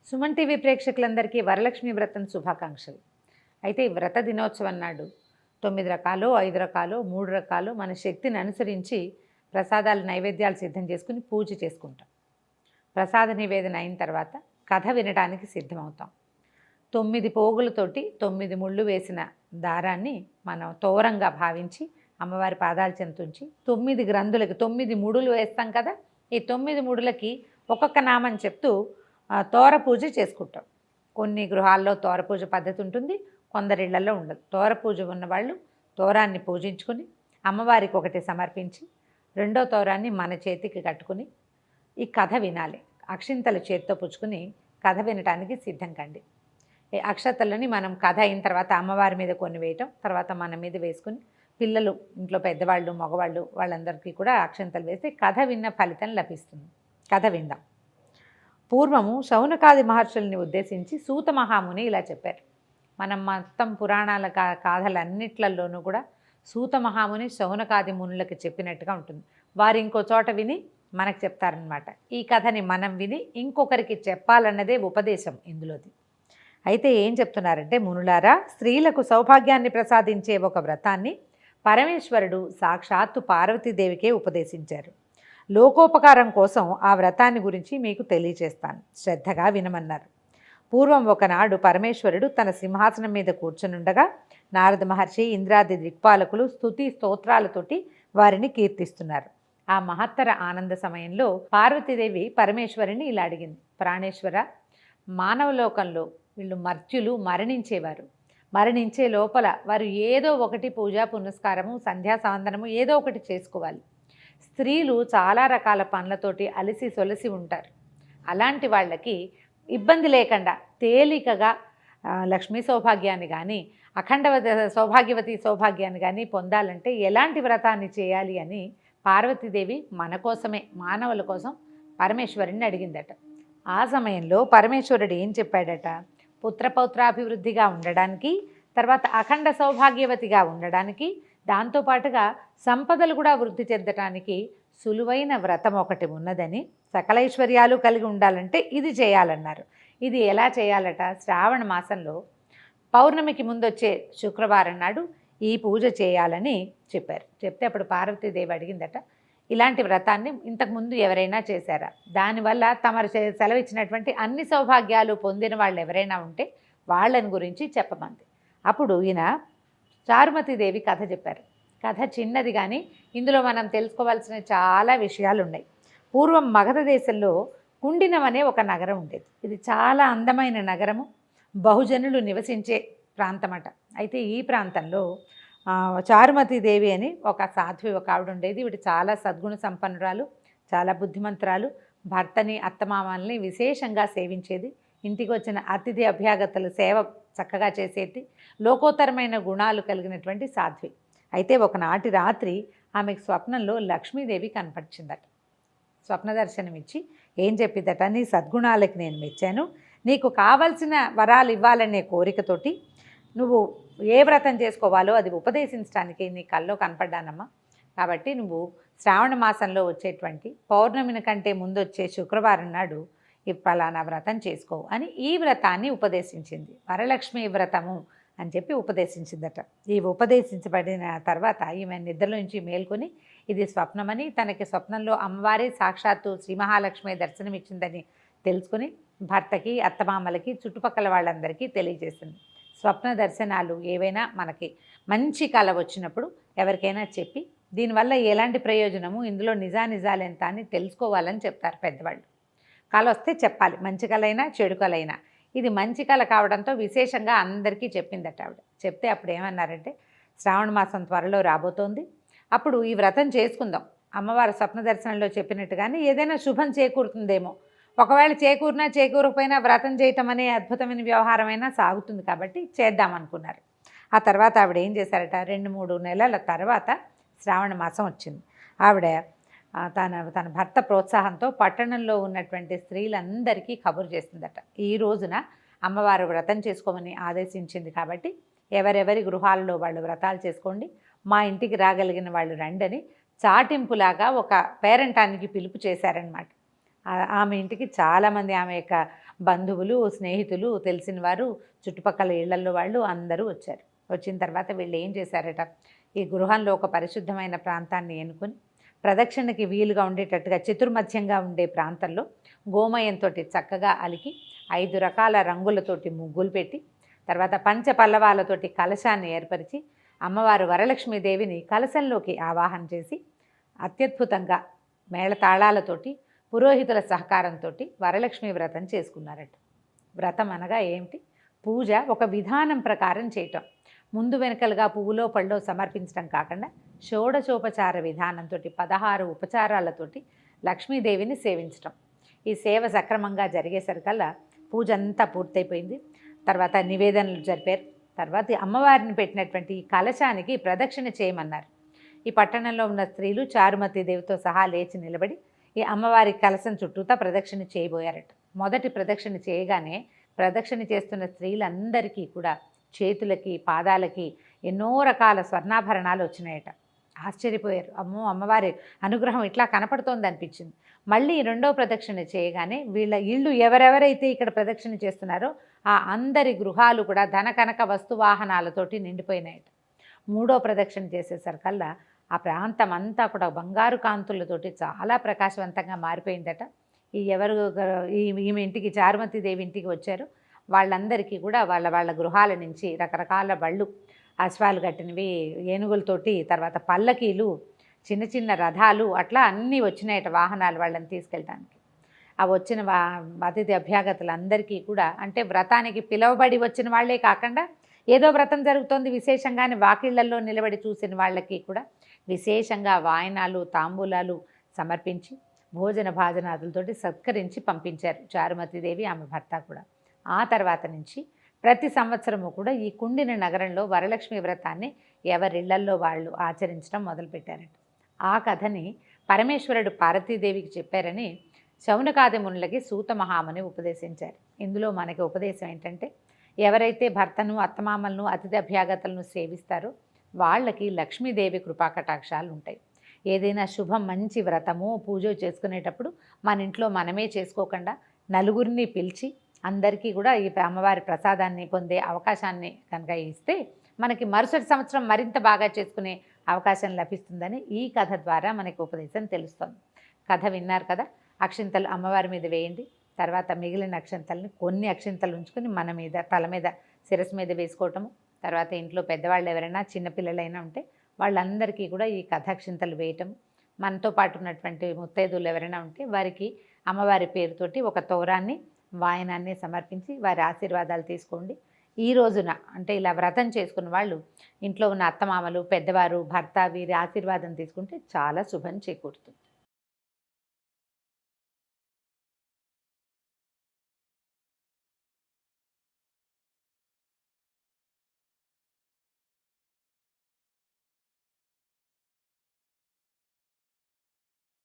Suman TV ప్రేక్షకులందరికీ వరలక్ష్మి వ్రతం శుభాకాంక్షలు. అయితే ఈ వ్రత దినోత్సవం నాడు 9 రకాలు, 5 రకాలు, 3 రకాలు మన శక్తిని అనుసరించి ప్రసాదాలు నైవేద్యాలు సిద్ధం చేసుకుని పూజ చేసుకుంటాం. ప్రసాద నివేదన అయిన తర్వాత కథ వినడానికి సిద్ధమవుతాం. 9 పోగులతోటి 9 ముళ్ళు వేసిన దారాన్ని మనం తోరంగా భావించి అమ్మవారి పాదాల చెంతుంచి 9 గ్రంథులకి 9 ముడులు వేస్తాం కదా. ఈ 9 ముడులకి ఒక్కొక్క నామం చెప్తూ తోర పూజ చేసుకుంటాం. కొన్ని గృహాల్లో తోర పూజ పద్ధతి ఉంటుంది, కొందరిళ్లలో ఉండదు. తోర పూజ ఉన్నవాళ్ళు తోరాన్ని పూజించుకొని అమ్మవారికి ఒకటి సమర్పించి రెండో తోరాన్ని మన చేతికి కట్టుకుని ఈ కథ వినాలి. అక్షింతలు చేతితో పుచ్చుకుని కథ వినటానికి సిద్ధం కండి. ఈ అక్షతలని మనం కథ అయిన తర్వాత అమ్మవారి మీద కొన్ని వేయటం, తర్వాత మన మీద వేసుకుని పిల్లలు ఇంట్లో పెద్దవాళ్ళు మగవాళ్ళు వాళ్ళందరికీ కూడా అక్షింతలు వేస్తే కథ విన్న ఫలితం లభిస్తుంది. కథ విందాం. పూర్వము శౌనకాది మహర్షుల్ని ఉద్దేశించి సూత మహాముని ఇలా చెప్పారు. మనం మొత్తం పురాణాల గాథలన్నిట్లలోనూ కూడా సూత మహాముని శౌనకాది మునులకు చెప్పినట్టుగా ఉంటుంది. వారు ఇంకో చోట విని మనకు చెప్తారనమాట. ఈ కథని మనం విని ఇంకొకరికి చెప్పాలన్నదే ఉపదేశం ఇందులోది. అయితే ఏం చెప్తున్నారంటే, మునులారా, స్త్రీలకు సౌభాగ్యాన్ని ప్రసాదించే ఒక వ్రతాన్ని పరమేశ్వరుడు సాక్షాత్తు పార్వతీదేవికే ఉపదేశించారు. లోకోపకారం కోసం ఆ వ్రతాన్ని గురించి మీకు తెలియచేస్తాను, శ్రద్ధగా వినమన్నారు. పూర్వం ఒకనాడు పరమేశ్వరుడు తన సింహాసనం మీద కూర్చునుండగా నారద మహర్షి ఇంద్రాది దిక్పాలకులు స్తుతి స్తోత్రాలతోటి వారిని కీర్తిస్తున్నారు. ఆ మహత్తర ఆనంద సమయంలో పార్వతీదేవి పరమేశ్వరుని ఇలా అడిగింది. ప్రాణేశ్వర, మానవలోకంలో వీళ్ళు మర్త్యులు మరణించేవారు. మరణించే లోపల వారు ఏదో ఒకటి పూజా పునస్కారము సంధ్యా సంవందనము ఏదో ఒకటి చేసుకోవాలి. స్త్రీలు చాలా రకాల పనులతోటి అలసి సొలసి ఉంటారు. అలాంటి వాళ్ళకి ఇబ్బంది లేకుండా తేలికగా లక్ష్మీ సౌభాగ్యాన్ని కానీ సౌభాగ్యవతి సౌభాగ్యాన్ని కానీ పొందాలంటే ఎలాంటి వ్రతాన్ని చేయాలి అని పార్వతీదేవి మన కోసమే, మానవుల కోసం పరమేశ్వరుని అడిగిందట. ఆ సమయంలో పరమేశ్వరుడు ఏం చెప్పాడట, పుత్రపౌత్రాభివృద్ధిగా ఉండడానికి, తర్వాత అఖండ సౌభాగ్యవతిగా ఉండడానికి, దాంతోపాటుగా సంపదలు కూడా వృద్ధి చెందటానికి సులువైన వ్రతం ఒకటి ఉన్నదని, సకలైశ్వర్యాలు కలిగి ఉండాలంటే ఇది చేయాలన్నారు. ఇది ఎలా చేయాలట, శ్రావణ మాసంలో పౌర్ణమికి ముందు వచ్చే శుక్రవారం నాడు ఈ పూజ చేయాలని చెప్పారు. చెప్తే అప్పుడు పార్వతీదేవి అడిగిందట, ఇలాంటి వ్రతాన్ని ఇంతకుముందు ఎవరైనా చేశారా, దానివల్ల తమరు సెలవిచ్చినటువంటి అన్ని సౌభాగ్యాలు పొందిన వాళ్ళు ఎవరైనా ఉంటే వాళ్ళని గురించి చెప్పమంది. అప్పుడు ఈయన చారుమతీదేవి కథ చెప్పారు. కథ చిన్నది కానీ ఇందులో మనం తెలుసుకోవాల్సిన చాలా విషయాలు ఉన్నాయి. పూర్వం మగధ దేశంలో కుండినం అనే ఒక నగరం ఉండేది. ఇది చాలా అందమైన నగరము, బహుజనులు నివసించే ప్రాంతమట. అయితే ఈ ప్రాంతంలో చారుమతీదేవి అని ఒక సాధ్వి ఒక ఆవిడ ఉండేది. ఈవిడ చాలా సద్గుణ సంపన్నురాలు, చాలా బుద్ధిమంతురాలు. భర్తని అత్తమామల్ని విశేషంగా సేవించేది. ఇంటికి వచ్చిన అతిథి అభ్యాగతలు సేవ చక్కగా చేసేది. లోకోత్తరమైన గుణాలు కలిగినటువంటి సాధ్వి. అయితే ఒకనాటి రాత్రి ఆమెకు స్వప్నంలో లక్ష్మీదేవి కనపడిచిందట. స్వప్న దర్శనం ఇచ్చి ఏం చెప్పిద్దట, నీ సద్గుణాలకి నేను మెచ్చాను, నీకు కావలసిన వరాలు ఇవ్వాలనే కోరికతోటి నువ్వు ఏ వ్రతం చేసుకోవాలో అది ఉపదేశించడానికి నీ కల్లో కనపడ్డానమ్మా. కాబట్టి నువ్వు శ్రావణ మాసంలో వచ్చేటువంటి పౌర్ణమిని కంటే ముందు వచ్చే శుక్రవారం నాడు ఈ ఫలానా వ్రతం చేసుకో అని ఈ వ్రతాన్ని ఉపదేశించింది. వరలక్ష్మి వ్రతము అని చెప్పి ఉపదేశించిందట. ఈ ఉపదేశించబడిన తర్వాత ఈమె నిద్రలోంచి మేల్కొని ఇది స్వప్నమని, తనకి స్వప్నంలో అమ్మవారి సాక్షాత్తు శ్రీ మహాలక్ష్మి దర్శనమిచ్చిందని తెలుసుకుని భర్తకి అత్తమామలకి చుట్టుపక్కల వాళ్ళందరికీ తెలియజేసింది. స్వప్న దర్శనాలు ఏవైనా మనకి మంచి కళ వచ్చినప్పుడు ఎవరికైనా చెప్పి దీనివల్ల ఎలాంటి ప్రయోజనము, ఇందులో నిజానిజాలు ఎంత అని తెలుసుకోవాలని చెప్తారు పెద్దవాళ్ళు. కళ వస్తే చెప్పాలి, మంచి కళ అయినా చెడు కళ అయినా. ఇది మంచి కళ కావడంతో విశేషంగా అందరికీ చెప్పిందట ఆవిడ. చెప్తే అప్పుడు ఏమన్నారంటే, శ్రావణ మాసం త్వరలో రాబోతోంది, అప్పుడు ఈ వ్రతం చేసుకుందాం. అమ్మవారి స్వప్న దర్శనంలో చెప్పినట్టుగానే ఏదైనా శుభం చేకూరుతుందేమో, ఒకవేళ చేకూరినా చేకూరకపోయినా వ్రతం చేయటం అనే అద్భుతమైన వ్యవహారమైనా సాగుతుంది కాబట్టి చేద్దామనుకున్నారు. ఆ తర్వాత ఆవిడ ఏం చేశారట, 2-3 నెలల తర్వాత శ్రావణ మాసం వచ్చింది. ఆవిడ తన భర్త ప్రోత్సాహంతో పట్టణంలో ఉన్నటువంటి స్త్రీలందరికీ కబురు చేసిందట. ఈ రోజున అమ్మవారు వ్రతం చేసుకోమని ఆదేశించింది కాబట్టి ఎవరెవరి గృహాల్లో వాళ్ళు వ్రతాలు చేసుకోండి, మా ఇంటికి రాగలిగిన వాళ్ళు రండని చాటింపులాగా ఒక పేరంటానికి పిలుపు చేశారనమాట. ఆమె ఇంటికి చాలామంది ఆమె యొక్క బంధువులు, స్నేహితులు, తెలిసిన వారు, చుట్టుపక్కల ఇళ్లల్లో వాళ్ళు అందరూ వచ్చారు. వచ్చిన తర్వాత వీళ్ళు ఏం చేశారట, ఈ గృహంలో ఒక పరిశుద్ధమైన ప్రాంతాన్ని ఎన్నుకొని ప్రదక్షిణకి వీలుగా ఉండేటట్టుగా చతుర్మధ్యంగా ఉండే ప్రాంతంలో గోమయంతో చక్కగా అలికి 5 రకాల రంగులతోటి ముగ్గులు పెట్టి తర్వాత పంచపల్లవాలతోటి కలశాన్ని ఏర్పరిచి అమ్మవారు వరలక్ష్మీదేవిని కలశంలోకి ఆవాహన చేసి అత్యద్భుతంగా మేళతాళాలతోటి పురోహితుల సహకారంతో వరలక్ష్మి వ్రతం చేసుకున్నారట. వ్రతం అనగా ఏమిటి? పూజ ఒక విధానం ప్రకారం చేయటం. ముందు వెనకలుగా పువ్వులో పళ్ళో సమర్పించడం కాకుండా షోడశోపచార విధానంతో 16 ఉపచారాలతోటి లక్ష్మీదేవిని సేవించటం. ఈ సేవ సక్రమంగా జరిగేసరికల్లా పూజ అంతా పూర్తయిపోయింది. తర్వాత నివేదనలు జరిపారు. తర్వాత అమ్మవారిని పెట్టినటువంటి ఈ కలశానికి ప్రదక్షిణ చేయమన్నారు. ఈ పట్టణంలో ఉన్న స్త్రీలు చారుమతీదేవితో సహా లేచి నిలబడి ఈ అమ్మవారి కలశం చుట్టూతా ప్రదక్షిణ చేయబోయారట. మొదటి ప్రదక్షిణ చేయగానే ప్రదక్షిణ చేస్తున్న స్త్రీలందరికీ కూడా చేతులకి పాదాలకి ఎన్నో రకాల స్వర్ణాభరణాలు వచ్చినాయట. ఆశ్చర్యపోయారు. అమ్మో, అమ్మవారి అనుగ్రహం ఇట్లా కనపడుతోంది అనిపించింది. మళ్ళీ రెండో ప్రదక్షిణ చేయగానే వీళ్ళ ఇళ్ళు ఎవరెవరైతే ఇక్కడ ప్రదక్షిణ చేస్తున్నారో ఆ అందరి గృహాలు కూడా ధన కనక వస్తువాహనాలతోటి నిండిపోయినాయట. మూడో ప్రదక్షిణ చేసేసరికల్లా ఆ ప్రాంతం అంతా కూడా బంగారు కాంతులతోటి చాలా ప్రకాశవంతంగా మారిపోయిందట. ఈమె ఇంటికి చారుమతీదేవి ఇంటికి వచ్చారు. వాళ్ళందరికీ కూడా వాళ్ళ గృహాల నుంచి రకరకాల బళ్ళు, అశ్వాలు కట్టినవి, ఏనుగులతోటి, తర్వాత పల్లకీలు, చిన్న చిన్న రథాలు, అట్లా అన్నీ వచ్చినాయట వాహనాలు వాళ్ళని తీసుకెళ్ళడానికి. ఆ వచ్చిన అతిథి అభ్యాగతులందరికీ కూడా అంటే వ్రతానికి పిలువబడి వచ్చిన వాళ్ళే కాకుండా ఏదో వ్రతం జరుగుతోంది విశేషంగానే వాకిళ్లలో నిలబడి చూసిన వాళ్ళకి కూడా విశేషంగా వాయనాలు, తాంబూలాలు సమర్పించి భోజన భాజనాదులతోటి సత్కరించి పంపించారు చారుమతీదేవి, ఆమె భర్త కూడా. ఆ తర్వాత నుంచి ప్రతి సంవత్సరము కూడా ఈ కుండిన నగరంలో వరలక్ష్మి వ్రతాన్ని ఎవరిళ్లల్లో వాళ్ళు ఆచరించడం మొదలుపెట్టారట. ఆ కథని పరమేశ్వరుడు పార్వతీదేవికి చెప్పారని శౌనకాది మునులకి సూత మహాముని ఉపదేశించారు. ఇందులో మనకి ఉపదేశం ఏంటంటే, ఎవరైతే భర్తను, అత్తమామలను, అతిథి అభ్యాగతలను సేవిస్తారో వాళ్ళకి లక్ష్మీదేవి కృపాకటాక్షాలు ఉంటాయి. ఏదైనా శుభం మంచి వ్రతము పూజ చేసుకునేటప్పుడు మన ఇంట్లో మనమే చేసుకోకుండా నలుగురిని పిలిచి అందరికీ కూడా ఈ అమ్మవారి ప్రసాదాన్ని పొందే అవకాశాన్ని కనుక ఇస్తే మనకి మరుసటి సంవత్సరం మరింత బాగా చేసుకునే అవకాశం లభిస్తుందని ఈ కథ ద్వారా మనకి ఉపదేశం తెలుస్తుంది. కథ విన్నారు కదా. అక్షింతలు అమ్మవారి మీద వేయండి. తర్వాత మిగిలిన అక్షింతల్ని కొన్ని అక్షింతలు ఉంచుకొని మన మీద, తల మీద, శిరస్సు మీద వేసుకోవటము. తర్వాత ఇంట్లో పెద్దవాళ్ళు ఎవరైనా చిన్నపిల్లలైనా ఉంటే వాళ్ళందరికీ కూడా ఈ కథాక్షింతలు వేయటం. మనతో పాటు ఉన్నటువంటి ముత్తైదువులు ఎవరైనా ఉంటే వారికి అమ్మవారి పేరుతోటి ఒక తోరాన్ని, వాయనాన్ని సమర్పించి వారి ఆశీర్వాదాలు తీసుకోండి. ఈ రోజున అంటే ఇలా వ్రతం చేసుకున్న వాళ్ళు ఇంట్లో ఉన్న అత్తమామలు, పెద్దవారు, భర్త వీరి ఆశీర్వాదం తీసుకుంటే చాలా శుభం చేకూరుతుంది.